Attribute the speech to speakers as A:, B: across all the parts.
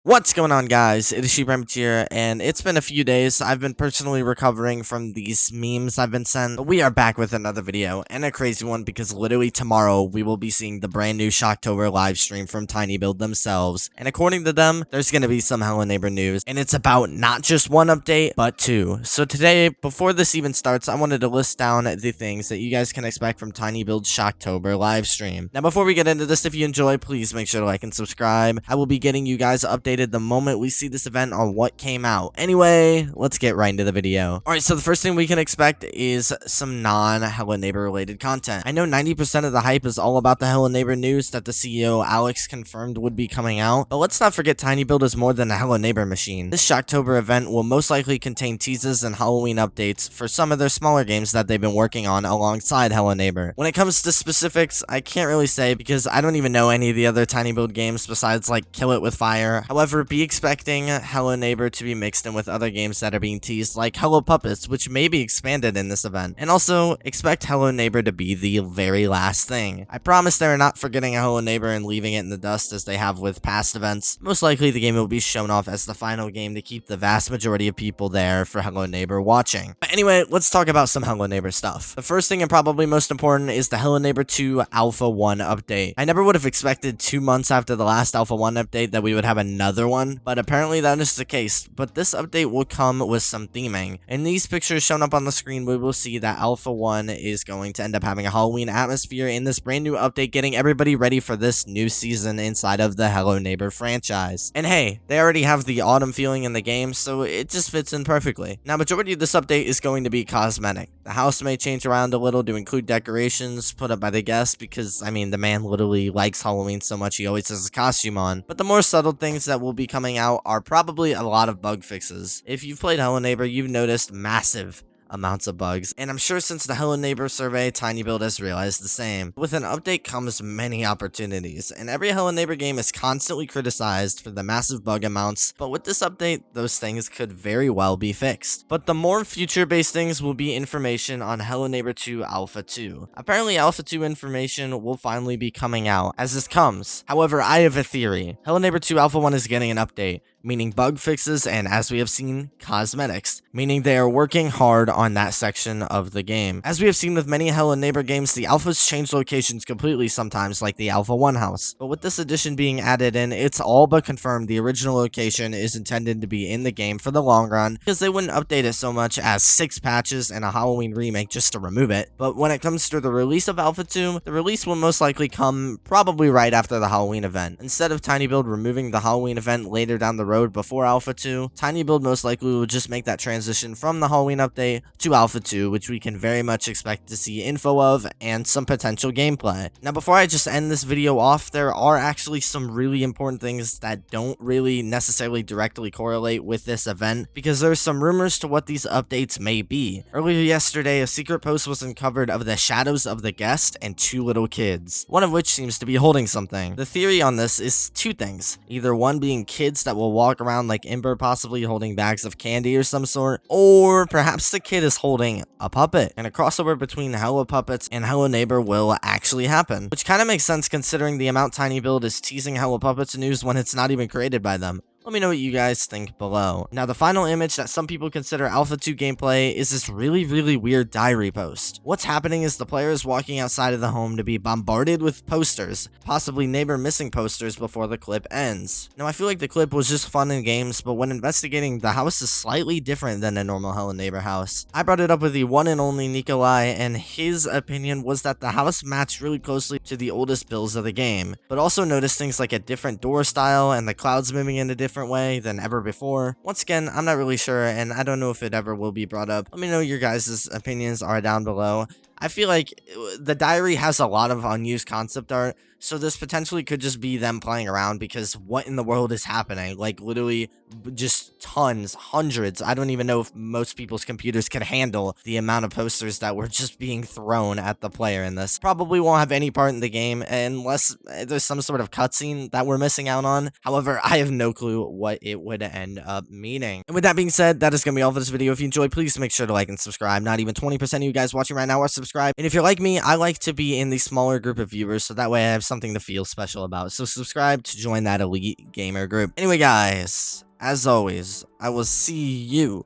A: What's going on, guys? It is Sheep here, and it's been a few days. I've been personally recovering from these memes I've been sent, but we are back with another video, and a crazy one because literally tomorrow we will be seeing the brand new Shocktober live stream from TinyBuild themselves, and according to them, there's going to be some Hello Neighbor news, and it's about not just one update, but two. So today, before this even starts, I wanted to list down the things that you guys can expect from TinyBuild's Shocktober live stream. Now, before we get into this, if you enjoy, please make sure to like and subscribe. I will be getting you guys updated the moment we see this event on what came out. Anyway, let's get right into the video. Alright, so the first thing we can expect is some non-Hello Neighbor related content. I know 90% of the hype is all about the Hello Neighbor news that the CEO Alex confirmed would be coming out, but let's not forget TinyBuild is more than a Hello Neighbor machine. This Shocktober event will most likely contain teases and Halloween updates for some of their smaller games that they've been working on alongside Hello Neighbor. When it comes to specifics, I can't really say because I don't even know any of the other TinyBuild games besides like Kill It With Fire. However, be expecting Hello Neighbor to be mixed in with other games that are being teased, like Hello Puppets, which may be expanded in this event. And also, expect Hello Neighbor to be the very last thing. I promise they're not forgetting Hello Neighbor and leaving it in the dust as they have with past events. Most likely, the game will be shown off as the final game to keep the vast majority of people there for Hello Neighbor watching. But anyway, let's talk about some Hello Neighbor stuff. The first thing and probably most important is the Hello Neighbor 2 Alpha 1 update. I never would have expected 2 months after the last Alpha 1 update that we would have another one, but apparently that is the case. But this update will come with some theming. In these pictures shown up on the screen, we will see that Alpha 1 is going to end up having a Halloween atmosphere in this brand new update, getting everybody ready for this new season inside of the Hello Neighbor franchise. And hey, they already have the autumn feeling in the game, so it just fits in perfectly. Now, majority of this update is going to be cosmetic. The house may change around a little to include decorations put up by the guests because, I mean, the man literally likes Halloween so much he always has a costume on. But the more subtle things that will be coming out are probably a lot of bug fixes. If you've played Hello Neighbor, you've noticed massive amounts of bugs, and I'm sure since the Hello Neighbor survey, TinyBuild has realized the same. With an update comes many opportunities, and every Hello Neighbor game is constantly criticized for the massive bug amounts, but with this update, those things could very well be fixed. But the more future-based things will be information on Hello Neighbor 2 Alpha 2. Apparently, Alpha 2 information will finally be coming out as this comes. However, I have a theory. Hello Neighbor 2 Alpha 1 is getting an update, meaning bug fixes and, as we have seen, cosmetics, meaning they are working hard on that section of the game. As we have seen with many Hello Neighbor games, the alphas change locations completely sometimes, like the Alpha 1 house. But with this addition being added in, it's all but confirmed the original location is intended to be in the game for the long run, because they wouldn't update it so much as 6 patches and a Halloween remake just to remove it. But when it comes to the release of Alpha 2, the release will most likely come probably right after the Halloween event. Instead of TinyBuild removing the Halloween event later down the road before Alpha 2, TinyBuild most likely will just make that transition from the Halloween update to Alpha 2, which we can very much expect to see info of and some potential gameplay. Now, before I just end this video off, there are actually some really important things that don't really necessarily directly correlate with this event, because there's some rumors to what these updates may be. Earlier yesterday, a secret post was uncovered of the shadows of the guest and 2 little kids, one of which seems to be holding something. The theory on this is 2 things, either one being kids that will walk around like Ember, possibly holding bags of candy or some sort, or perhaps the kid is holding a puppet, and a crossover between Hello Puppets and Hello Neighbor will actually happen, which kind of makes sense considering the amount TinyBuild is teasing Hello Puppets news when it's not even created by them. Let me know what you guys think below. Now, the final image that some people consider Alpha 2 gameplay is this really weird diary post. What's happening is the player is walking outside of the home to be bombarded with posters, possibly neighbor missing posters before the clip ends. Now, I feel like the clip was just fun in games, but when investigating, the house is slightly different than a normal Hello Neighbor house. I brought it up with the one and only Nikolai, and his opinion was that the house matched really closely to the oldest builds of the game, but also noticed things like a different door style and the clouds moving in a different way than ever before. Once again, I'm not really sure, and I don't know if it ever will be brought up. Let me know your guys' opinions are down below. I feel like the diary has a lot of unused concept art, so this potentially could just be them playing around, because what in the world is happening? Like, literally just tons, hundreds. I don't even know if most people's computers can handle the amount of posters that were just being thrown at the player in this. Probably won't have any part in the game unless there's some sort of cutscene that we're missing out on. However, I have no clue what it would end up meaning. And with that being said, that is going to be all for this video. If you enjoyed, please make sure to like and subscribe. Not even 20% of you guys watching right now are subscribed subscribe. And if you're like me, I like to be in the smaller group of viewers, so that way I have something to feel special about. So subscribe to join that elite gamer group. Anyway, guys, as always, I will see you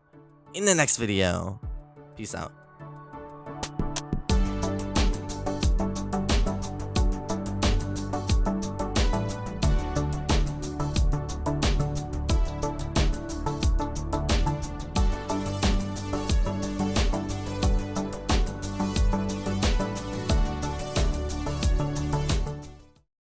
A: in the next video. Peace out.